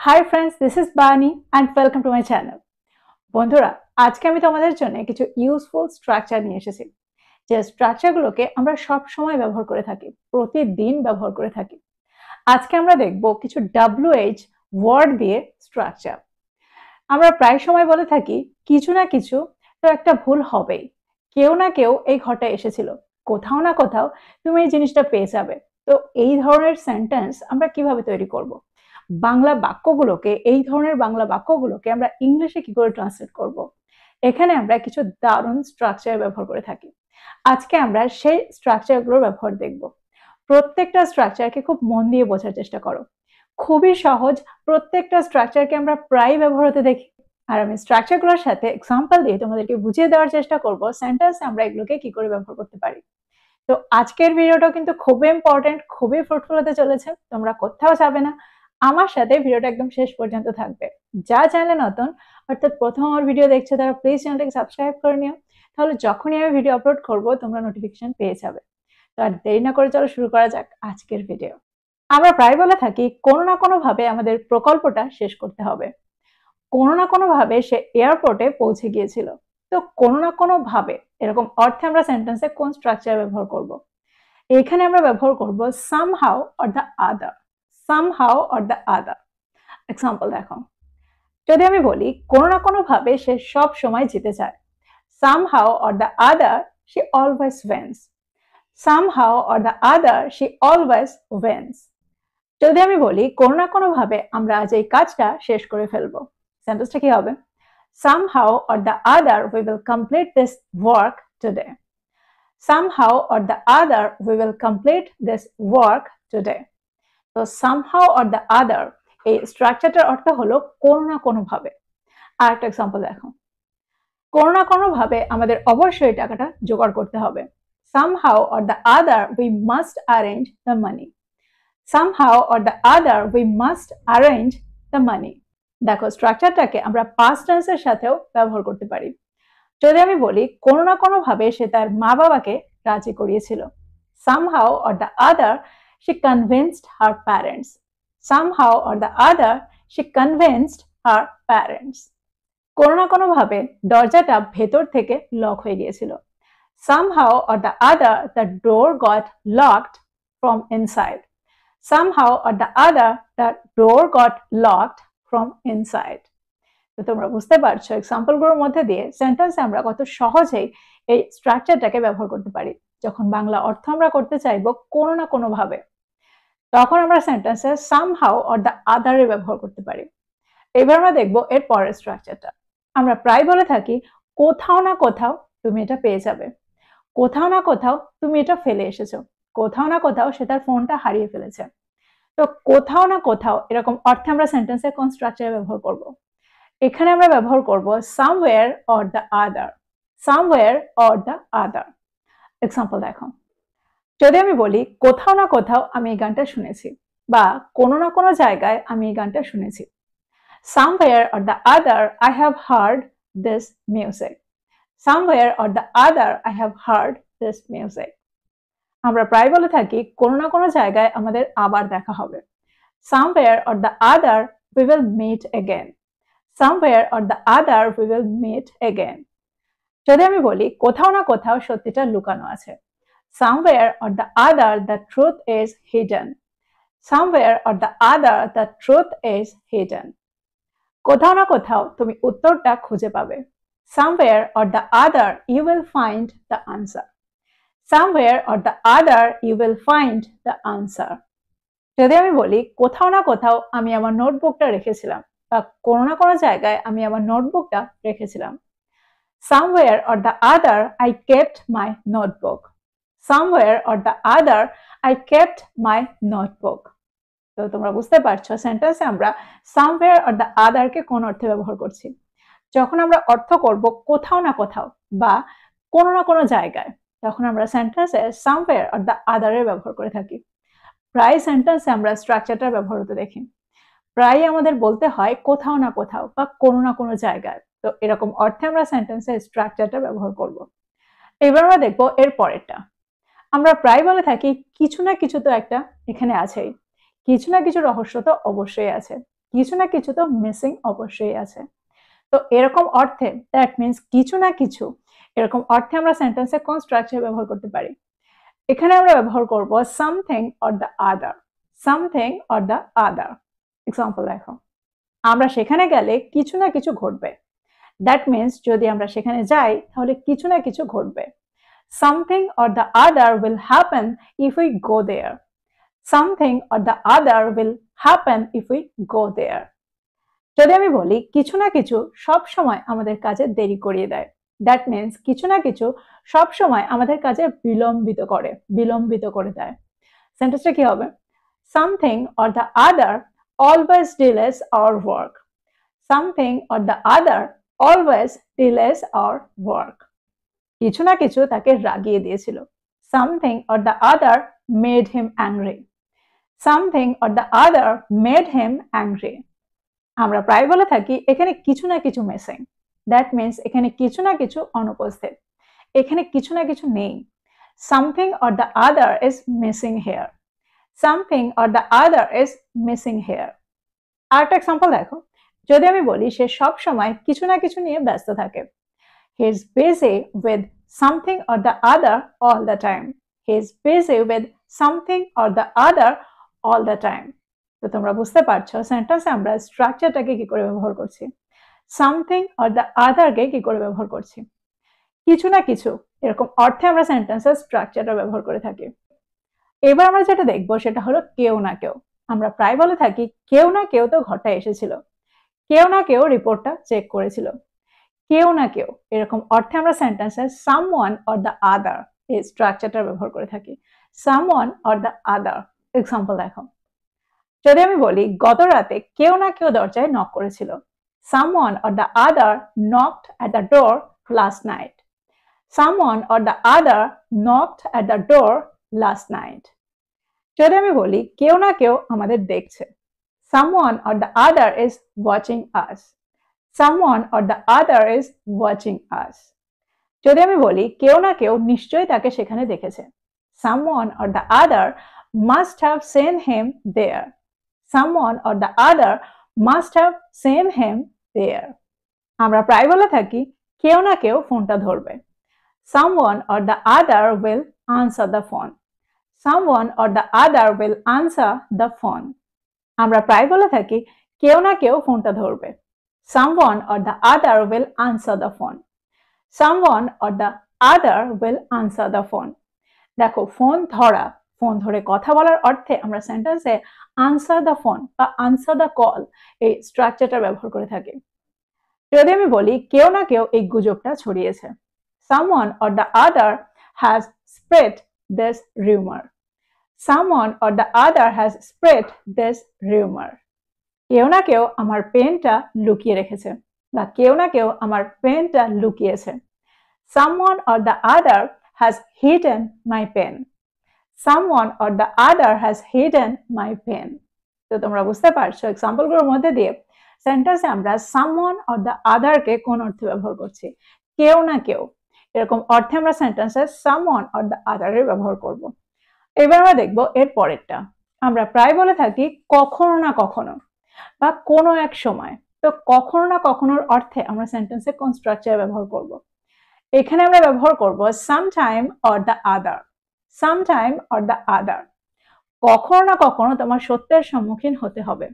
Hi friends, this is বানি and welcome to my channel. বন্ধুরা, আজকে আমি তোমাদের জন্য কিছু ইউজফুল স্ট্রাকচার নিয়ে এসেছি, যে স্ট্রাকচারগুলোকে আমরা সব সময় ব্যবহার করে থাকি, প্রতিদিন ব্যবহার করে থাকি। আজকে আমরা দেখব কিছু WH ওয়ার্ড দিয়ে স্ট্রাকচার। আমরা প্রায় সময় বলে থাকি কিছু না কিছু তো একটা ভুল হবেই, কেউ না কেউ এই ঘরটা এসেছিল, কোথাও না কোথাও তুমি এই জিনিসটা পেয়ে যাবে। তো এই ধরনের সেন্টেন্স আমরা কিভাবে তৈরি করব? বাংলা বাক্যগুলোকে, এই ধরনের বাংলা বাক্যগুলোকে আমরা ইংলিশে কি করে ট্রান্সলেট করব? এখানে আমরা কিছু দারুণ স্ট্রাকচার ব্যবহার করে থাকি। আজকে আমরা সেই স্ট্রাকচারগুলোর ব্যবহার দেখব। প্রত্যেকটা স্ট্রাকচারকে খুব মন দিয়ে বোঝার চেষ্টা করো। খুবই সহজ, প্রত্যেকটা স্ট্রাকচারকে আমরা প্রায় ব্যবহার হতে দেখি। আর আমি স্ট্রাকচারগুলোর সাথে এক্সাম্পল দিয়ে তোমাদেরকে বুঝিয়ে দেওয়ার চেষ্টা করব সেন্টেন্সে আমরা এগুলোকে কি করে ব্যবহার করতে পারি। তো আজকের ভিডিওটা কিন্তু খুবই ইম্পর্টেন্ট, খুবই ফ্রুটফুল হতে চলেছে। তোমরা কোথাও যাবে না, আমার সাথে ভিডিওটা একদম শেষ পর্যন্ত থাকবে। যা চ্যানেলে নতুন, অর্থাৎ প্রথম আমার ভিডিও দেখছো, তারা প্লিজ চ্যানেলটাকে সাবস্ক্রাইব করে নিও, তাহলে যখনই আমি ভিডিও আপলোড করব তোমরা নোটিফিকেশন পেয়ে যাবে। তো আর দেরি না করে চলো শুরু করা যাক আজকের ভিডিও। আমরা প্রায় বলে থাকি কোনো না কোনো ভাবে আমাদের প্রকল্পটা শেষ করতে হবে। কোনো না কোনো ভাবে সে এয়ারপোর্টে পৌঁছে গিয়েছিল। তো কোনো না কোনো ভাবে এরকম অর্থে আমরা সেন্টেন্সে কোন স্ট্রাকচার ব্যবহার করব? এখানে আমরা ব্যবহার করব somehow or the other, somehow or the other। Example দেখো, যদি আমি বলি কোনো না কোনো ভাবে সে সব সময় জিতে যায়, somehow or the other she always wins, somehow or the other she always wins। যদি আমি বলি কোনো না কোনো ভাবে আমরা আজ এই কাজটা শেষ করে ফেলবো, সেন্টেন্সটা কি হবে? somehow or the other we will complete this work today, somehow or the other we will complete this work today। তো somehow or the other এই স্ট্রাকচারটার অর্থ হলো কোনো না কোনো ভাবে। আর একটা এক্সাম্পল দেখো, কোনো না কোনো ভাবে আমাদের অবশ্যই টাকাটা জোগাড় করতে হবে, somehow or the other we must arrange the money, somehow or the other we must arrange the money। দেখো, স্ট্রাকচারটাকে আমরা পাস্ট টেন্সের সাথেও ব্যবহার করতে পারি। যদি আমি বলি কোনো না কোনো ভাবে সে তার মা বাবাকে রাজি করিয়েছিল, somehow or the other she convinced her parents, somehow or the other she convinced her parents। কোনো না কোনো ভাবে দরজাটা ভেতর থেকে লক হয়ে গিয়েছিল, somehow or the other the door got locked from inside, somehow or the other the door got locked from inside। তো তোমরা বুঝতে পারছো এক্সাম্পলগুলোর মধ্যে দিয়ে সেন্টেন্সে আমরা কত সহজেই এই স্ট্রাকচারটাকে ব্যবহার করতে পারি। যখন বাংলা অর্থ আমরা করতে চাইবো কোনো না কোনো ভাবে, তখন আমরা সেন্টেন্সে somehow or the other এর ব্যবহার করতে পারি। এবার আমরা দেখবো এর পরের স্ট্রাকচারটা। আমরা প্রায় বলে থাকি কোথাও না কোথাও তুমি এটা পেয়ে যাবে, কোথাও না কোথাও তুমি এটা ফেলে এসেছো, কোথাও না কোথাও সে তার ফোনটা হারিয়ে ফেলেছে। তো কোথাও না কোথাও এরকম অর্থে আমরা সেন্টেন্সে কোন স্ট্রাকচার ব্যবহার করব? এখানে আমরা ব্যবহার করব somewhere or the other, somewhere or the other। Example দেখো, যদি আমি বলি কোথাও না কোথাও আমি এই গানটা শুনেছি, বা কোনো না কোনো জায়গায় আমি এই গানটা শুনেছি, somewhere or the other I have heard this music, somewhere or the other I have heard this music। আমরা প্রায় বলে থাকি কোনো না কোনো জায়গায় আমাদের আবার দেখা হবে, somewhere or the other we will meet again, somewhere or the other we will meet again। যদি আমি বলি কোথাও না কোথাও সত্যিটা লুকানো আছে, somewhere or the other the truth is hidden, somewhere or the other the truth is hidden। কোথাও না কোথাও তুমি উত্তরটা খুঁজে পাবে, somewhere or the other you will find the answer, somewhere or the other you will find the answer। যদি আমি বলি কোথাও না কোথাও আমি আমার নোটবুকটা রেখেছিলাম, বা কোনো না কোনো জায়গায় আমি আমার নোটবুকটা রেখেছিলাম, somewhere or the other I kept my notebook, somewhere or the other I kept my notebook। তো তোমরা বুঝতে পারছো সেন্টেন্সে আমরা somewhere or the other কে কোন অর্থে ব্যবহার করছি। যখন আমরা অর্থ করব কোথাও না কোথাও বা কোনো না কোনো জায়গায়, তখন আমরা সেন্টেন্সে somewhere or the other এর ব্যবহার করে থাকি। প্রায় সেন্টেন্সে আমরা স্ট্রাকচারটা ব্যবহার হতে দেখি, প্রায় আমাদের বলতে হয় কোথাও না কোথাও বা কোনো না কোনো জায়গায়। তো এরকম অর্থে আমরা সেন্টেন্সে স্ট্রাকচারটা ব্যবহার করব। এবার আমরা দেখবো এর পরেরটা। আমরা প্রায় বলে থাকি কিছু না কিছু তো একটা এখানে আছেই, কিছু না কিছু রহস্য তো অবশ্যই আছে, কিছু না কিছু তো মিসিং অবশ্যই আছে। তো এরকম অর্থে দ্যাট মিন্স কিছু না কিছু, এরকম অর্থে আমরা সেন্টেন্সে কোন স্ট্রাকচার ব্যবহার করতে পারি? এখানে আমরা ব্যবহার করব something or the other. Something or the other. Example দেখো, আমরা সেখানে গেলে কিছু না কিছু ঘটবে। দ্যাট মিন্স যদি আমরা সেখানে যাই তাহলে কিছু না কিছু ঘটবে। Something or the other will happen if we go there. Something or the other will happen if we go there. যদি আমি বলি কিছু না কিছু সব সময় আমাদের কাজে দেরি করিয়ে দেয়, দ্যাট মিন্স কিছু না কিছু সব সময় আমাদের কাজে বিলম্বিত করে দেয়। সেন্টেন্সটা কি হবে? Something or the other always delays our work. Something or the other always delays our work. কিছু না কিছু তাকে রাগিয়ে দিয়েছিল। Something or the other made him angry. Something or the other made him angry. আমরা প্রায় বলে থাকি এখানে কিছু না কিছু মিসিং। দ্যাট মিন্স এখানে কিছু না কিছু অনুপস্থিত, এখানে কিছু না কিছু নেই। Something or the other is missing here. Something or the other is missing here. আরেকটা এক্সাম্পল দেখো, যদি আমি বলি সে সব সময় কিছু না কিছু নিয়ে ব্যস্ত থাকে। He is busy with something or the other all the time. He is busy with something or the other all the time. তো তোমরা বুঝতে পারছো সেন্টেন্সে আমরা স্ট্রাকচারটাকে কি করে ব্যবহার করছি, সামথিং অর দ্য আদারকে কি করে ব্যবহার করছি। কিছু না কিছু এরকম অর্থে আমরা সেন্টেন্সের স্ট্রাকচারটা ব্যবহার করে থাকি। এবার আমরা যেটা দেখবো সেটা হলো কেউ না কেউ। আমরা প্রায় বলে থাকি কেউ না কেউ তো ঘরটা এসেছিল, কেউ না কেউ রিপোর্টটা চেক করেছিল। কেউ না কেউ এরকম অর্থে আমরা সেন্টেন্সে সামওয়ান অর দ্য আদার এই স্ট্রাকচারটা ব্যবহার করে থাকি। Someone or the other. Example দেখো, যদি আমি বলি গত রাতে কেউ না কেউ দরজায় নক করেছিল। Someone or the other knocked at the door last night. Someone or the other knocked at the door last night. যদি আমি বলি কেউ না কেউ আমাদের দেখছে। Someone or the other is watching us. Someone or the other is watching us. যদি আমি বলি কেউ না কেউ নিশ্চয়ই তাকে সেখানে দেখেছে। Someone or the other must have seen him there. Someone or the other must have seen him there. আমরা প্রায় বলে থাকি কেউ না কেউ ফোনটা ধরবে। Someone or the other will answer the phone. Someone or the other will answer the phone. আমরা প্রায় বলে থাকি কেউ না কেউ ফোনটা ধরবে। Someone or the other will answer the phone. Someone or the other will answer the phone. দেখো ফোন ধরা, ফোন ধরে কথা বলার অর্থে আমরা সেন্টেন্সে আনসার দ্য ফোন বা আনসার দ্য কল এই স্ট্রাকচারটা ব্যবহার করে থাকি। যদি আমি বলি কেউ না কেউ এই গুজবটা ছড়িয়েছে। Someone or the other has spread this rumor. Someone or the other has spread this rumor. কেউ না কেউ আমার পেনটা লুকিয়ে রেখেছে বা কেউ না কেউ আমার পেনটা লুকিয়েছে। Someone or the other has hidden my pen. Someone or the other has hidden my pen. তো তোমরা বুঝতে পারছো এক্সাম্পলগুলোর মধ্যে দিয়ে সেন্টেন্সে আমরা someone or the other কে কোন অর্থে ব্যবহার করছি, কেউ না কেউ এরকম অর্থে আমরা সেন্টেন্সে someone or the other এর ব্যবহার করব। এবার আমরা দেখব এর পরেরটা। আমরা প্রায় বলে থাকি কখনো না কখনো বা কোনো এক সময়। তো কখনো না কখনোর অর্থে আমরা সেন্টেন্সে কোন স্ট্রাকচার ব্যবহার করব? এখানে আমরা ব্যবহার করব sometime or the other. Sometime or the other. কখনো না কখনো তোমার সত্যের সম্মুখীন হতে হবে।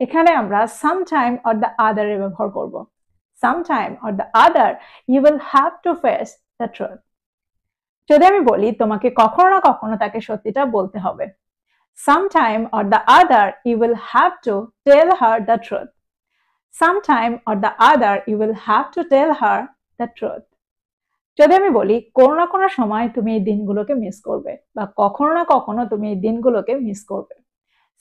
এখানে আমরা sometime or the other এর ব্যবহার করব। Sometime or the other you will have to face the truth. যদি আমি বলি তোমাকে কখনো না কখনো তাকে সত্যিটা বলতে হবে। Sometime or the other you will have to tell her the truth. Sometime or the other you will have to tell her the truth. যদি আমি বলি কোনো না কোনো সময় তুমি এই দিনগুলোকে মিস করবে বা কখনো না কখনো তুমি এই দিনগুলোকে মিস করবে।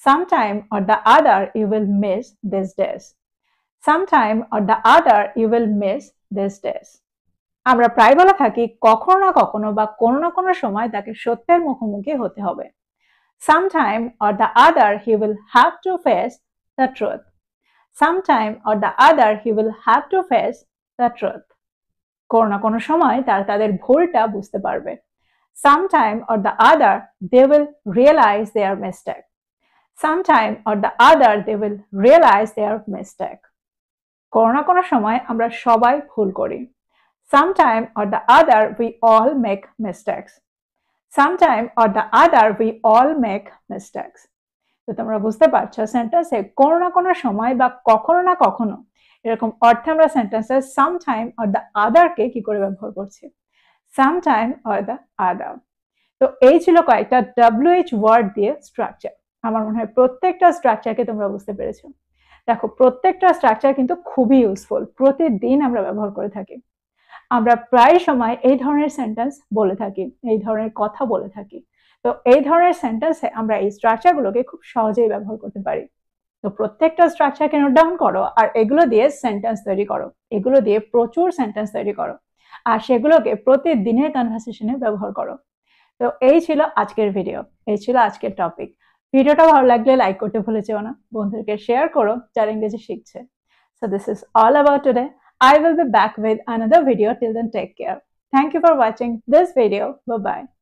Sometime or the other you will miss these days. Sometime or the other you will miss these days. আমরা প্রায় বলে থাকি কখনো না কখনো বা কোনো না কোনো সময় তাকে সত্যের মুখোমুখি হতে হবে। Sometime or the other he will have to face the truth. Sometime or the other he will have to face the truth. কোনো না কোনো সময় তাদের ভুলটা বুঝতে পারবে। Sometime or the other they will realize their mistake. sometime or the other they will realize their mistake. কোনো না কোনো সময় আমরা সবাই ভুল করি। Sometime or the other we all make mistakes. Sometime or the other we all make mistakes. তো তোমরা বুঝতে পারছো সেন্টেন্সে কোনো না কোনো সময় বা কখনো না কখনো এরকম অর্থে আমরা সেন্টেন্সে সামটাইম অর দ্য আদারকে কি করে ব্যবহার করছি, সামটাইম অর দ্য আদার। তো এই ছিল কয়েকটা WH ওয়ার্ড দিয়ে স্ট্রাকচার। আমার মনে হয় প্রত্যেকটা স্ট্রাকচারকে তোমরা বুঝতে পেরেছো। দেখো প্রত্যেকটা স্ট্রাকচার কিন্তু খুবই ইউজফুল, প্রতিদিন আমরা ব্যবহার করে থাকি। আমরা প্রায় সময় এই ধরনের সেন্টেন্স বলে থাকি, এই ধরনের কথা বলে থাকি। তো এই ধরনের সেন্টেন্সে আমরা এই স্ট্রাকচারগুলোকে খুব সহজেই ব্যবহার করতে পারি। তো প্রত্যেকটা স্ট্রাকচারকে নোট ডাউন করো আর এগুলো দিয়ে সেন্টেন্স তৈরি করো, এগুলো দিয়ে প্রচুর সেন্টেন্স তৈরি করো আর সেগুলোকে প্রতিদিনের কনভারসেশনে ব্যবহার করো। তো এই ছিল আজকের ভিডিও, এই ছিল আজকের টপিক। ভিডিওটা ভালো লাগলে লাইক করতে ভুলে যেও না, বন্ধুদেরকে শেয়ার করো যারা ইংরেজি শিখছে। So this is all about today. I will be back with another video. Till then, take care. Thank you for watching this video. Bye bye.